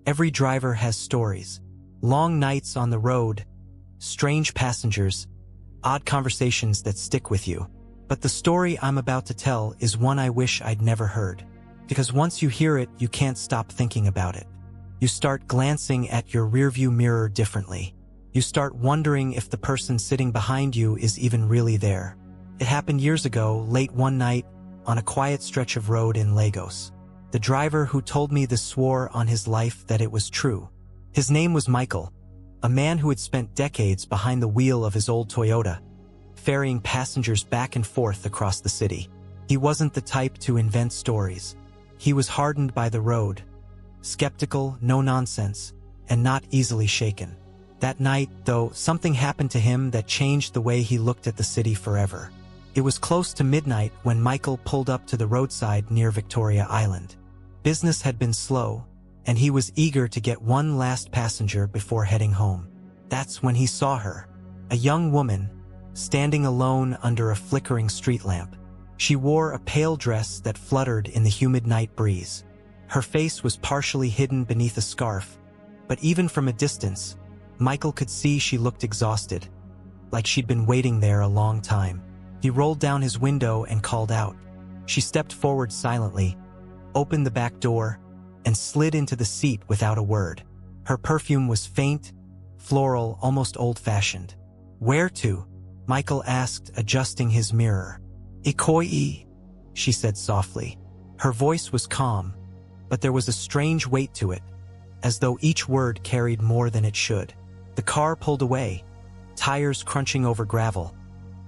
Every driver has stories. Long nights on the road, strange passengers, odd conversations that stick with you. But the story I'm about to tell is one I wish I'd never heard. Because once you hear it, you can't stop thinking about it. You start glancing at your rearview mirror differently. You start wondering if the person sitting behind you is even really there. It happened years ago, late one night, on a quiet stretch of road in Lagos. The driver who told me this swore on his life that it was true. His name was Michael, a man who had spent decades behind the wheel of his old Toyota, ferrying passengers back and forth across the city. He wasn't the type to invent stories. He was hardened by the road, skeptical, no nonsense, and not easily shaken. That night, though, something happened to him that changed the way he looked at the city forever. It was close to midnight when Michael pulled up to the roadside near Victoria Island. Business had been slow, and he was eager to get one last passenger before heading home. That's when he saw her, a young woman, standing alone under a flickering street lamp. She wore a pale dress that fluttered in the humid night breeze. Her face was partially hidden beneath a scarf, but even from a distance, Michael could see she looked exhausted, like she'd been waiting there a long time. He rolled down his window and called out. She stepped forward silently, opened the back door, and slid into the seat without a word. Her perfume was faint, floral, almost old-fashioned. "Where to?" Michael asked, adjusting his mirror. "Ikoyi," she said softly. Her voice was calm, but there was a strange weight to it, as though each word carried more than it should. The car pulled away, tires crunching over gravel,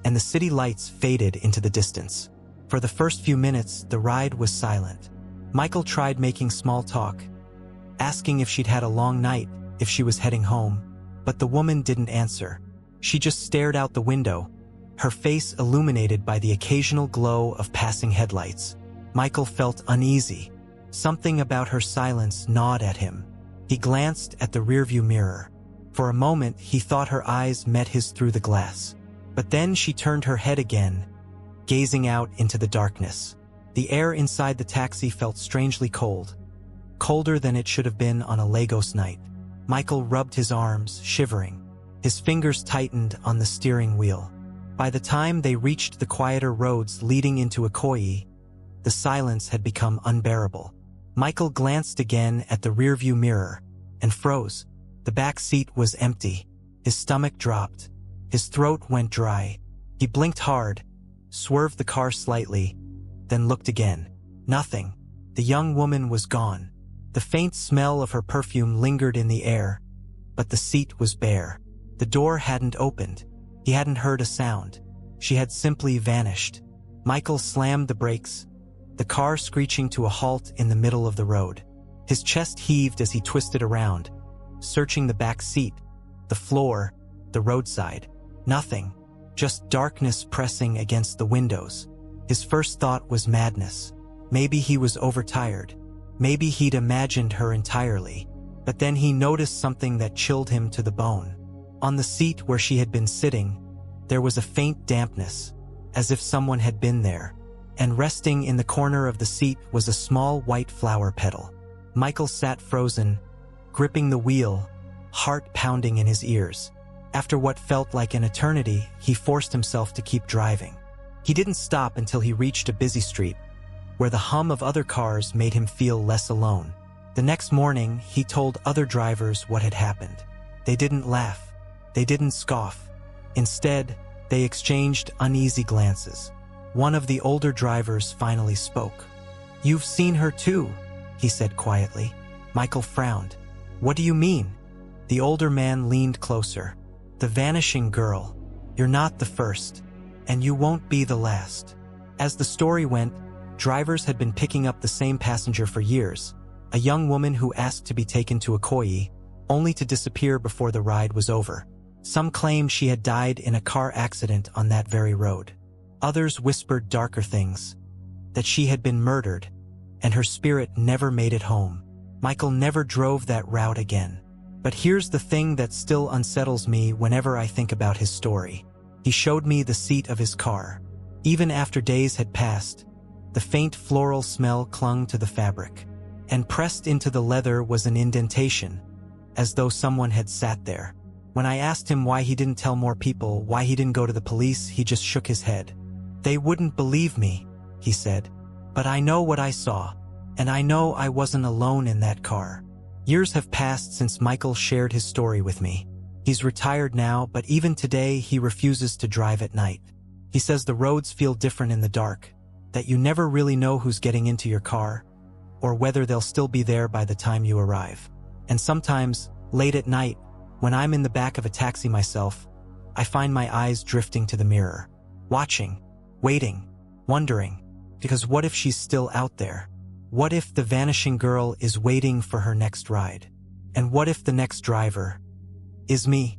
and the city lights faded into the distance. For the first few minutes, the ride was silent. Michael tried making small talk, asking if she'd had a long night, if she was heading home, but the woman didn't answer. She just stared out the window, her face illuminated by the occasional glow of passing headlights. Michael felt uneasy. Something about her silence gnawed at him. He glanced at the rearview mirror. For a moment, he thought her eyes met his through the glass. But then she turned her head again, gazing out into the darkness. The air inside the taxi felt strangely cold, colder than it should have been on a Lagos night. Michael rubbed his arms, shivering. His fingers tightened on the steering wheel. By the time they reached the quieter roads leading into Ikoyi, the silence had become unbearable. Michael glanced again at the rearview mirror and froze. The back seat was empty. His stomach dropped. His throat went dry. He blinked hard, swerved the car slightly, then looked again. Nothing. The young woman was gone. The faint smell of her perfume lingered in the air, but the seat was bare. The door hadn't opened. He hadn't heard a sound. She had simply vanished. Michael slammed the brakes, the car screeching to a halt in the middle of the road. His chest heaved as he twisted around, searching the back seat, the floor, the roadside. Nothing. Just darkness pressing against the windows. His first thought was madness. Maybe he was overtired. Maybe he'd imagined her entirely. But then he noticed something that chilled him to the bone. On the seat where she had been sitting, there was a faint dampness, as if someone had been there. And resting in the corner of the seat was a small white flower petal. Michael sat frozen, gripping the wheel, heart pounding in his ears. After what felt like an eternity, he forced himself to keep driving. He didn't stop until he reached a busy street, where the hum of other cars made him feel less alone. The next morning, he told other drivers what had happened. They didn't laugh. They didn't scoff. Instead, they exchanged uneasy glances. One of the older drivers finally spoke. "You've seen her too," he said quietly. Michael frowned. "What do you mean?" The older man leaned closer. "The vanishing girl. You're not the first, and you won't be the last." As the story went, drivers had been picking up the same passenger for years, a young woman who asked to be taken to Ikoyi, only to disappear before the ride was over. Some claimed she had died in a car accident on that very road. Others whispered darker things, that she had been murdered, and her spirit never made it home. Michael never drove that route again. But here's the thing that still unsettles me whenever I think about his story. He showed me the seat of his car. Even after days had passed, the faint floral smell clung to the fabric. and pressed into the leather was an indentation, as though someone had sat there. When I asked him why he didn't tell more people, why he didn't go to the police, he just shook his head. "They wouldn't believe me," he said. "But I know what I saw, and I know I wasn't alone in that car." Years have passed since Michael shared his story with me. He's retired now, but even today he refuses to drive at night. He says the roads feel different in the dark, that you never really know who's getting into your car, or whether they'll still be there by the time you arrive. And sometimes, late at night, when I'm in the back of a taxi myself, I find my eyes drifting to the mirror, watching, waiting, wondering, because what if she's still out there? What if the vanishing girl is waiting for her next ride? And what if the next driver is me?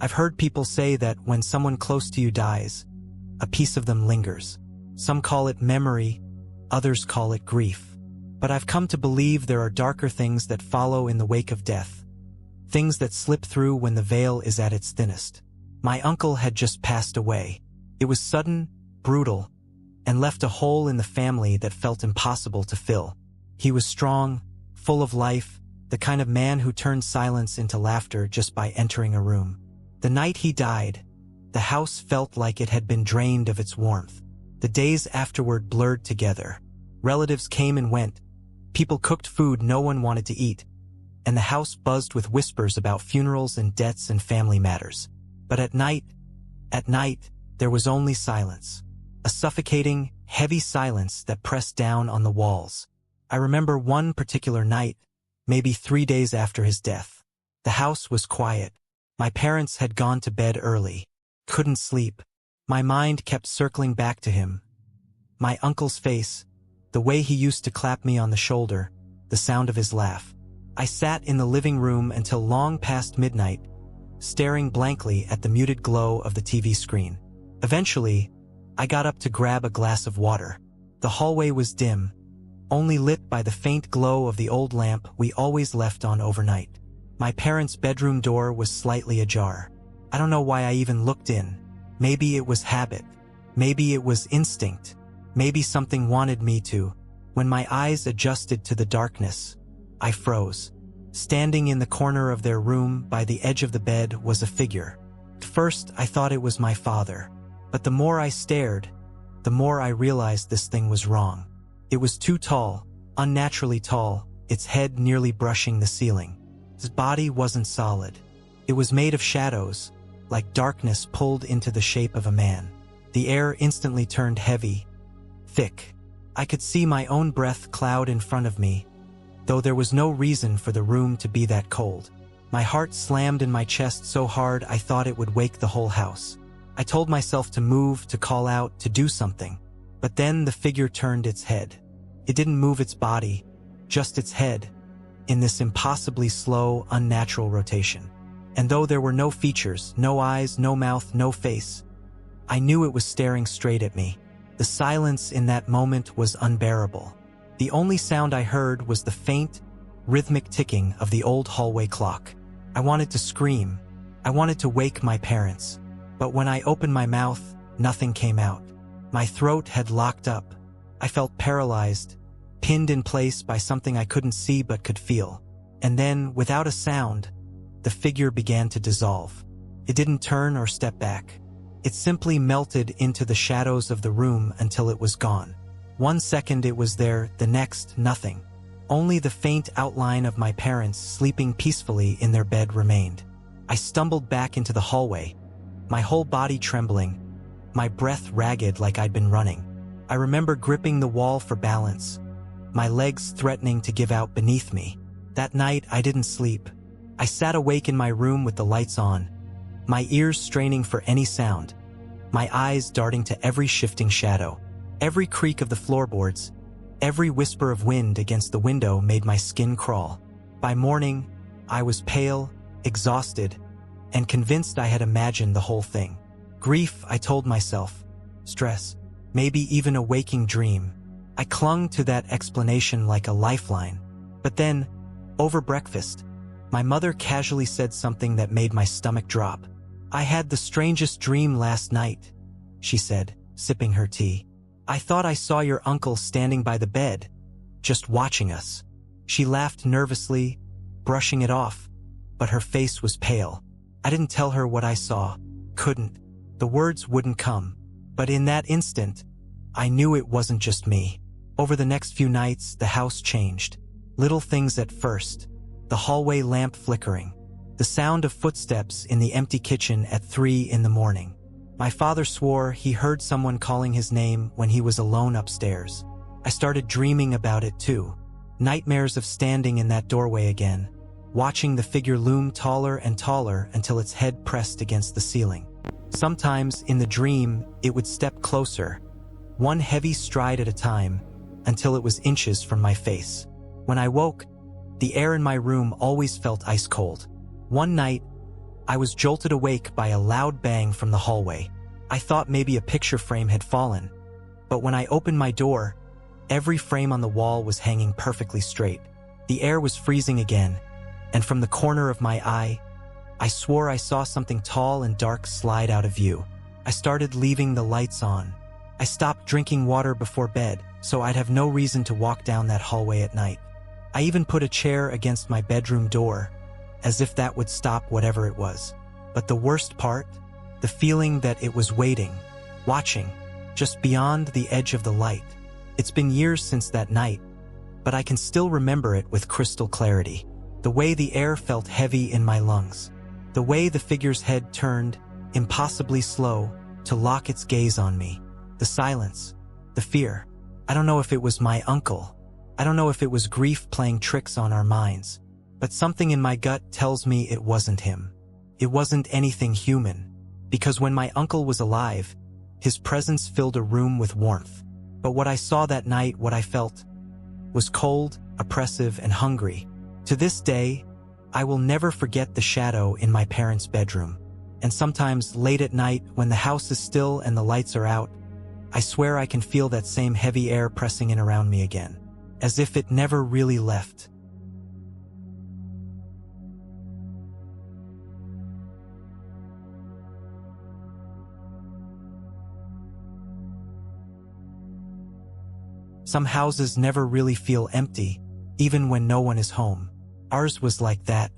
I've heard people say that when someone close to you dies, a piece of them lingers. Some call it memory, others call it grief. But I've come to believe there are darker things that follow in the wake of death. Things that slip through when the veil is at its thinnest. My uncle had just passed away. It was sudden, brutal, and left a hole in the family that felt impossible to fill. He was strong, full of life, the kind of man who turned silence into laughter just by entering a room. The night he died, the house felt like it had been drained of its warmth. The days afterward blurred together. Relatives came and went. People cooked food no one wanted to eat. And the house buzzed with whispers about funerals and debts and family matters. But at night, there was only silence. A suffocating, heavy silence that pressed down on the walls. I remember one particular night, maybe 3 days after his death. The house was quiet. My parents had gone to bed early. Couldn't sleep. My mind kept circling back to him. My uncle's face, the way he used to clap me on the shoulder, the sound of his laugh. I sat in the living room until long past midnight, staring blankly at the muted glow of the TV screen. Eventually, I got up to grab a glass of water. The hallway was dim, only lit by the faint glow of the old lamp we always left on overnight. My parents' bedroom door was slightly ajar. I don't know why I even looked in. Maybe it was habit. Maybe it was instinct. Maybe something wanted me to. When my eyes adjusted to the darkness, I froze. Standing in the corner of their room by the edge of the bed was a figure. At first, I thought it was my father. But the more I stared, the more I realized this thing was wrong. It was too tall, unnaturally tall, its head nearly brushing the ceiling. His body wasn't solid. It was made of shadows, like darkness pulled into the shape of a man. The air instantly turned heavy, thick. I could see my own breath cloud in front of me, though there was no reason for the room to be that cold. My heart slammed in my chest so hard I thought it would wake the whole house. I told myself to move, to call out, to do something. But then the figure turned its head. It didn't move its body, just its head, in this impossibly slow, unnatural rotation. And though there were no features, no eyes, no mouth, no face, I knew it was staring straight at me. The silence in that moment was unbearable. The only sound I heard was the faint, rhythmic ticking of the old hallway clock. I wanted to scream. I wanted to wake my parents. But when I opened my mouth, nothing came out. My throat had locked up. I felt paralyzed, pinned in place by something I couldn't see but could feel. And then, without a sound, the figure began to dissolve. It didn't turn or step back. It simply melted into the shadows of the room until it was gone. 1 second it was there, the next, nothing. Only the faint outline of my parents sleeping peacefully in their bed remained. I stumbled back into the hallway, my whole body trembling, my breath ragged like I'd been running. I remember gripping the wall for balance, my legs threatening to give out beneath me. That night, I didn't sleep. I sat awake in my room with the lights on, my ears straining for any sound, my eyes darting to every shifting shadow. Every creak of the floorboards, every whisper of wind against the window made my skin crawl. By morning, I was pale, exhausted, and convinced I had imagined the whole thing. Grief, I told myself. Stress, maybe even a waking dream. I clung to that explanation like a lifeline. But then, over breakfast, My mother casually said something that made my stomach drop. "I had the strangest dream last night," she said, sipping her tea. "I thought I saw your uncle standing by the bed, just watching us." She laughed nervously, brushing it off, but her face was pale. I didn't tell her what I saw. Couldn't. The words wouldn't come. But in that instant, I knew it wasn't just me. Over the next few nights, the house changed. Little things at first. The hallway lamp flickering. The sound of footsteps in the empty kitchen at 3 in the morning. My father swore he heard someone calling his name when he was alone upstairs. I started dreaming about it too. Nightmares of standing in that doorway again, watching the figure loom taller and taller until its head pressed against the ceiling. Sometimes, in the dream, it would step closer, one heavy stride at a time, until it was inches from my face. When I woke, the air in my room always felt ice cold. One night, I was jolted awake by a loud bang from the hallway. I thought maybe a picture frame had fallen, but when I opened my door, every frame on the wall was hanging perfectly straight. The air was freezing again, and from the corner of my eye, I swore I saw something tall and dark slide out of view. I started leaving the lights on. I stopped drinking water before bed, so I'd have no reason to walk down that hallway at night. I even put a chair against my bedroom door, as if that would stop whatever it was. But the worst part? The feeling that it was waiting, watching, just beyond the edge of the light. It's been years since that night, but I can still remember it with crystal clarity. The way the air felt heavy in my lungs. The way the figure's head turned, impossibly slow, to lock its gaze on me. The silence. The fear. I don't know if it was my uncle. I don't know if it was grief playing tricks on our minds. But something in my gut tells me it wasn't him. It wasn't anything human. Because when my uncle was alive, his presence filled a room with warmth. But what I saw that night, what I felt, was cold, oppressive, and hungry. To this day, I will never forget the shadow in my parents' bedroom. And sometimes, late at night, when the house is still and the lights are out, I swear I can feel that same heavy air pressing in around me again, as if it never really left. Some houses never really feel empty, even when no one is home. Ours was like that.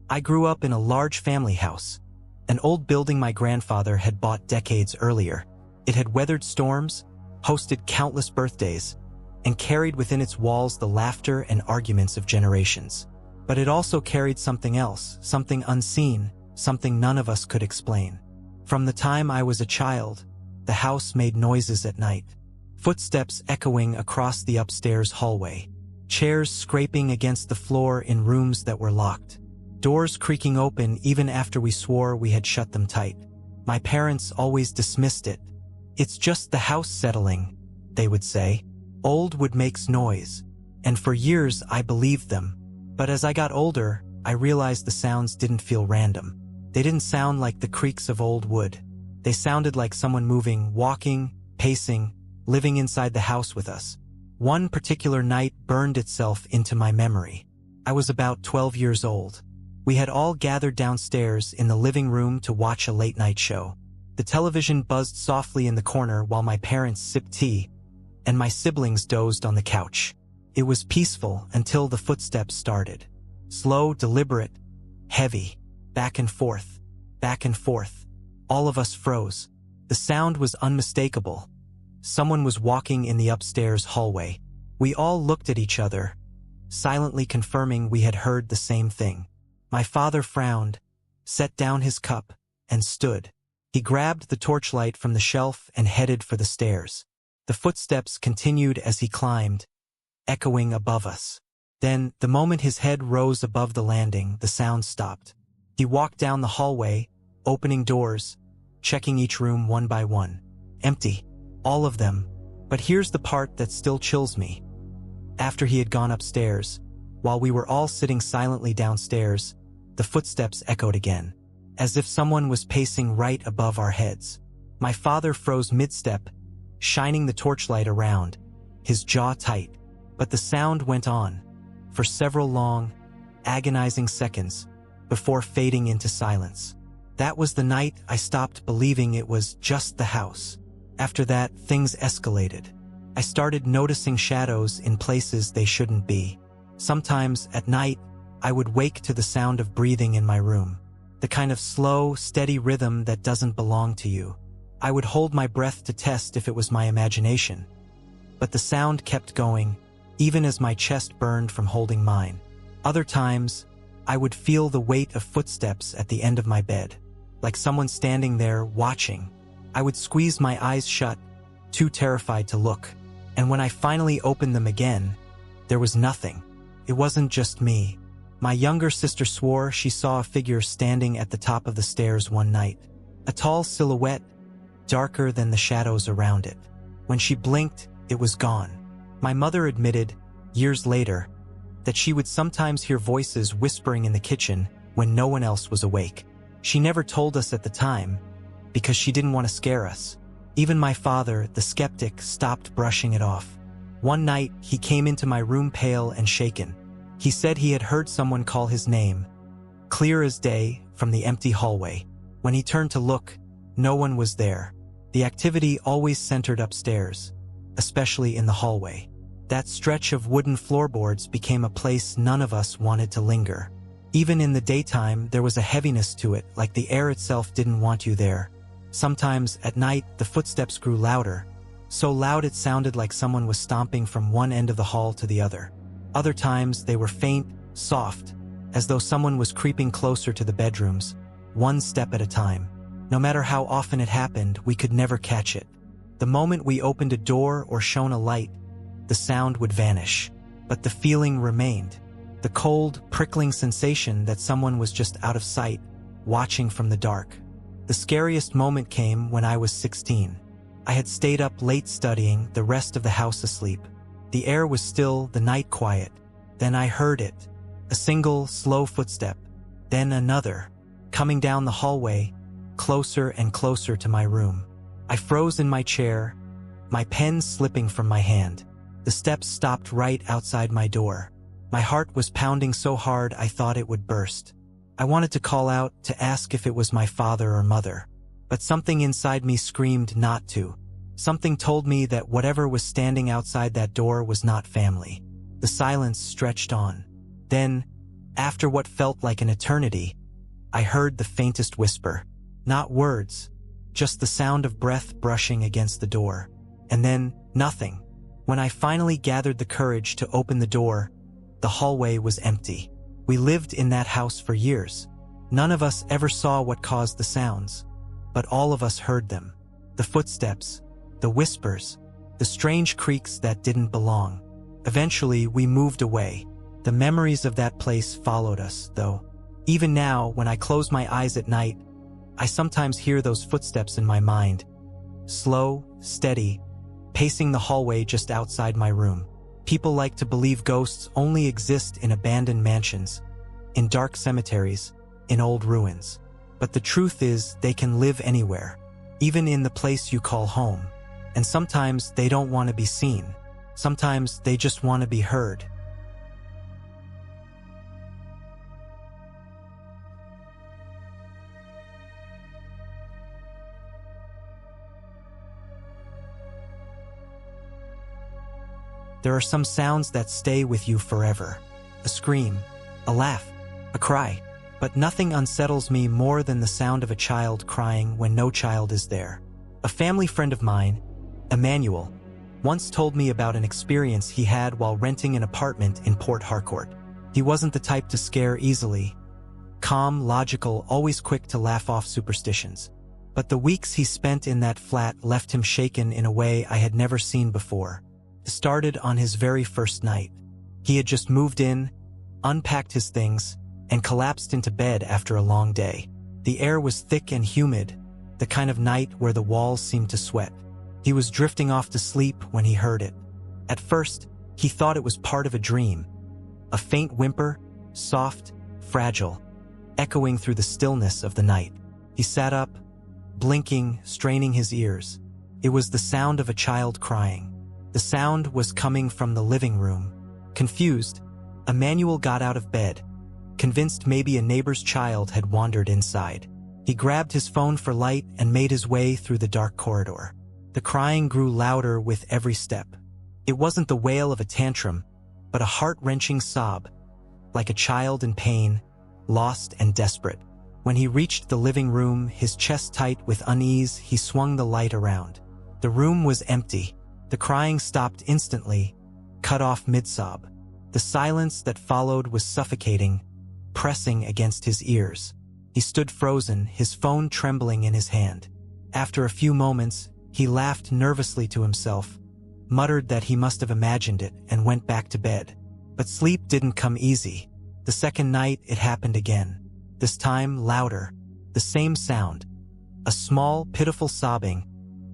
I grew up in a large family house, an old building my grandfather had bought decades earlier. It had weathered storms, hosted countless birthdays, and carried within its walls the laughter and arguments of generations. But it also carried something else, something unseen, something none of us could explain. From the time I was a child, the house made noises at night. Footsteps echoing across the upstairs hallway. Chairs scraping against the floor in rooms that were locked. Doors creaking open even after we swore we had shut them tight. My parents always dismissed it. "It's just the house settling," they would say. Old wood makes noise. And for years I believed them. But as I got older, I realized the sounds didn't feel random. They didn't sound like the creaks of old wood. They sounded like someone moving, walking, pacing, living inside the house with us. One particular night burned itself into my memory. I was about 12 years old. We had all gathered downstairs in the living room to watch a late-night show. The television buzzed softly in the corner while my parents sipped tea, and my siblings dozed on the couch. It was peaceful until the footsteps started. Slow, deliberate, heavy, back and forth, back and forth. All of us froze. The sound was unmistakable. Someone was walking in the upstairs hallway. We all looked at each other, silently confirming we had heard the same thing. My father frowned, set down his cup, and stood. He grabbed the torchlight from the shelf and headed for the stairs. The footsteps continued as he climbed, echoing above us. Then, the moment his head rose above the landing, the sound stopped. He walked down the hallway, opening doors, checking each room one by one. Empty. All of them. But here's the part that still chills me. After he had gone upstairs, while we were all sitting silently downstairs, the footsteps echoed again, as if someone was pacing right above our heads. My father froze mid-step, shining the torchlight around, his jaw tight. But the sound went on, for several long, agonizing seconds before fading into silence. That was the night I stopped believing it was just the house. After that, things escalated. I started noticing shadows in places they shouldn't be. Sometimes, at night, I would wake to the sound of breathing in my room. The kind of slow, steady rhythm that doesn't belong to you. I would hold my breath to test if it was my imagination. But the sound kept going, even as my chest burned from holding mine. Other times, I would feel the weight of footsteps at the end of my bed, like someone standing there watching. I would squeeze my eyes shut, too terrified to look. And when I finally opened them again, there was nothing. It wasn't just me. My younger sister swore she saw a figure standing at the top of the stairs one night. A tall silhouette, darker than the shadows around it. When she blinked, it was gone. My mother admitted, years later, that she would sometimes hear voices whispering in the kitchen when no one else was awake. She never told us at the time, because she didn't want to scare us. Even my father, the skeptic, stopped brushing it off. One night, he came into my room pale and shaken. He said he had heard someone call his name, clear as day, from the empty hallway. When he turned to look, no one was there. The activity always centered upstairs, especially in the hallway. That stretch of wooden floorboards became a place none of us wanted to linger. Even in the daytime, there was a heaviness to it, like the air itself didn't want you there. Sometimes, at night, the footsteps grew louder, so loud it sounded like someone was stomping from one end of the hall to the other. Other times, they were faint, soft, as though someone was creeping closer to the bedrooms, one step at a time. No matter how often it happened, we could never catch it. The moment we opened a door or shone a light, the sound would vanish. But the feeling remained. The cold, prickling sensation that someone was just out of sight, watching from the dark. The scariest moment came when I was 16. I had stayed up late studying, the rest of the house asleep. The air was still, the night quiet. Then I heard it. A single, slow footstep. Then another. Coming down the hallway, closer and closer to my room. I froze in my chair, my pen slipping from my hand. The steps stopped right outside my door. My heart was pounding so hard I thought it would burst. I wanted to call out, to ask if it was my father or mother. But something inside me screamed not to. Something told me that whatever was standing outside that door was not family. The silence stretched on. Then, after what felt like an eternity, I heard the faintest whisper. Not words, just the sound of breath brushing against the door. And then, nothing. When I finally gathered the courage to open the door, the hallway was empty. We lived in that house for years. None of us ever saw what caused the sounds, but all of us heard them. The footsteps, the whispers, the strange creaks that didn't belong. Eventually, we moved away. The memories of that place followed us, though. Even now, when I close my eyes at night, I sometimes hear those footsteps in my mind. Slow, steady, pacing the hallway just outside my room. People like to believe ghosts only exist in abandoned mansions, in dark cemeteries, in old ruins. But the truth is, they can live anywhere, even in the place you call home. And sometimes they don't want to be seen. Sometimes they just want to be heard. There are some sounds that stay with you forever. A scream, a laugh, a cry. But nothing unsettles me more than the sound of a child crying when no child is there. A family friend of mine, Emmanuel, once told me about an experience he had while renting an apartment in Port Harcourt. He wasn't the type to scare easily. Calm, logical, always quick to laugh off superstitions. But the weeks he spent in that flat left him shaken in a way I had never seen before. It started on his very first night. He had just moved in, unpacked his things, and collapsed into bed after a long day. The air was thick and humid, the kind of night where the walls seemed to sweat. He was drifting off to sleep when he heard it. At first, he thought it was part of a dream. A faint whimper, soft, fragile, echoing through the stillness of the night. He sat up, blinking, straining his ears. It was the sound of a child crying. The sound was coming from the living room. Confused, Emmanuel got out of bed, convinced maybe a neighbor's child had wandered inside. He grabbed his phone for light and made his way through the dark corridor. The crying grew louder with every step. It wasn't the wail of a tantrum, but a heart-wrenching sob, like a child in pain, lost and desperate. When he reached the living room, his chest tight with unease, he swung the light around. The room was empty. The crying stopped instantly, cut off mid-sob. The silence that followed was suffocating, pressing against his ears. He stood frozen, his phone trembling in his hand. After a few moments, he laughed nervously to himself, muttered that he must have imagined it, and went back to bed. But sleep didn't come easy. The second night, it happened again. This time, louder. The same sound. A small, pitiful sobbing,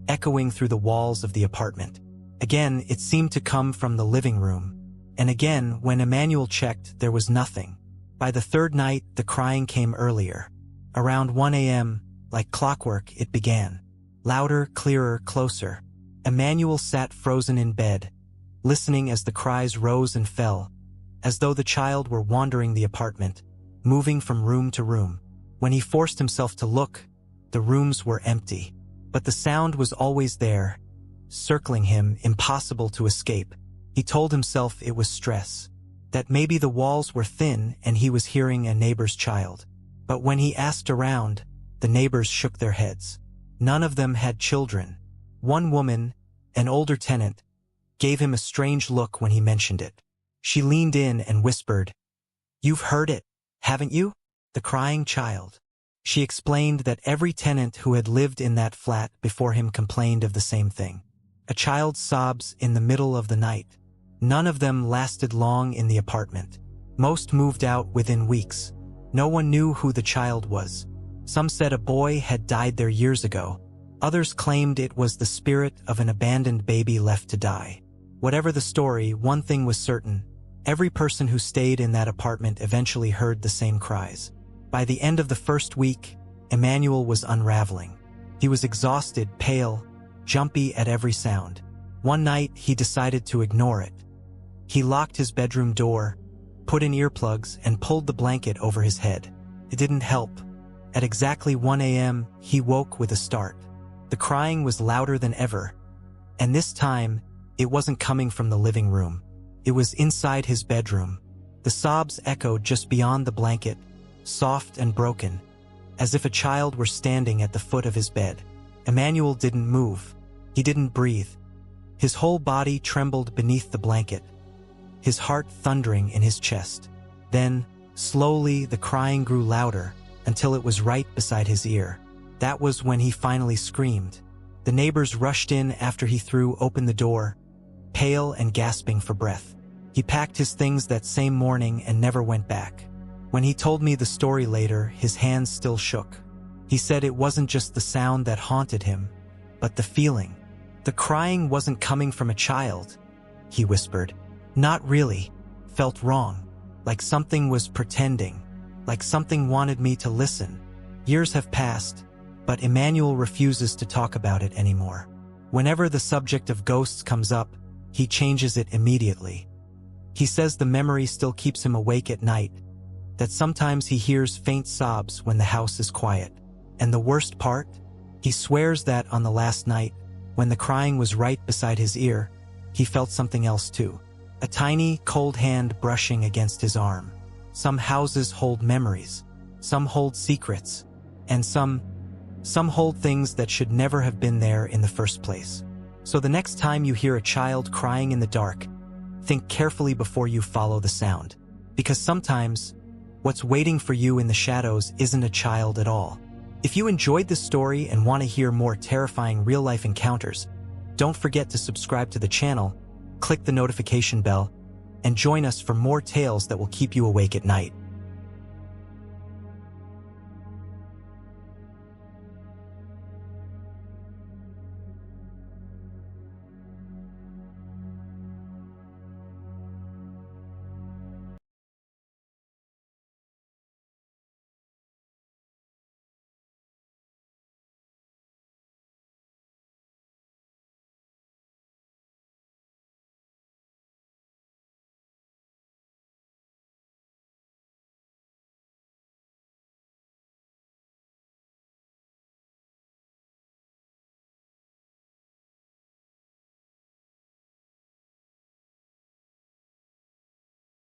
echoing through the walls of the apartment. Again, it seemed to come from the living room. And again, when Emmanuel checked, there was nothing. By the third night, the crying came earlier. Around 1 a.m., like clockwork, it began. Louder, clearer, closer. Emmanuel sat frozen in bed, listening as the cries rose and fell, as though the child were wandering the apartment, moving from room to room. When he forced himself to look, the rooms were empty. But the sound was always there, circling him, impossible to escape. He told himself it was stress, that maybe the walls were thin and he was hearing a neighbor's child. But when he asked around, the neighbors shook their heads. None of them had children. One woman, an older tenant, gave him a strange look when he mentioned it. She leaned in and whispered, "You've heard it, haven't you? The crying child." She explained that every tenant who had lived in that flat before him complained of the same thing. A child's sobs in the middle of the night. None of them lasted long in the apartment. Most moved out within weeks. No one knew who the child was. Some said a boy had died there years ago. Others claimed it was the spirit of an abandoned baby left to die. Whatever the story, one thing was certain. Every person who stayed in that apartment eventually heard the same cries. By the end of the first week, Emmanuel was unraveling. He was exhausted, pale, jumpy at every sound. One night, he decided to ignore it. He locked his bedroom door, put in earplugs, and pulled the blanket over his head. It didn't help. At exactly 1 a.m., he woke with a start. The crying was louder than ever, and this time, it wasn't coming from the living room. It was inside his bedroom. The sobs echoed just beyond the blanket, soft and broken, as if a child were standing at the foot of his bed. Emmanuel didn't move. He didn't breathe. His whole body trembled beneath the blanket, his heart thundering in his chest. Then, slowly, the crying grew louder until it was right beside his ear. That was when he finally screamed. The neighbors rushed in after he threw open the door, pale and gasping for breath. He packed his things that same morning and never went back. When he told me the story later, his hands still shook. He said it wasn't just the sound that haunted him, but the feeling. The crying wasn't coming from a child, he whispered. Not really. Felt wrong. Like something was pretending. Like something wanted me to listen. Years have passed, but Emmanuel refuses to talk about it anymore. Whenever the subject of ghosts comes up, he changes it immediately. He says the memory still keeps him awake at night, that sometimes he hears faint sobs when the house is quiet. And the worst part? He swears that on the last night, when the crying was right beside his ear, he felt something else too. A tiny, cold hand brushing against his arm. Some houses hold memories. Some hold secrets. And some hold things that should never have been there in the first place. So the next time you hear a child crying in the dark, think carefully before you follow the sound. Because sometimes, what's waiting for you in the shadows isn't a child at all. If you enjoyed this story and want to hear more terrifying real-life encounters, don't forget to subscribe to the channel, click the notification bell, and join us for more tales that will keep you awake at night.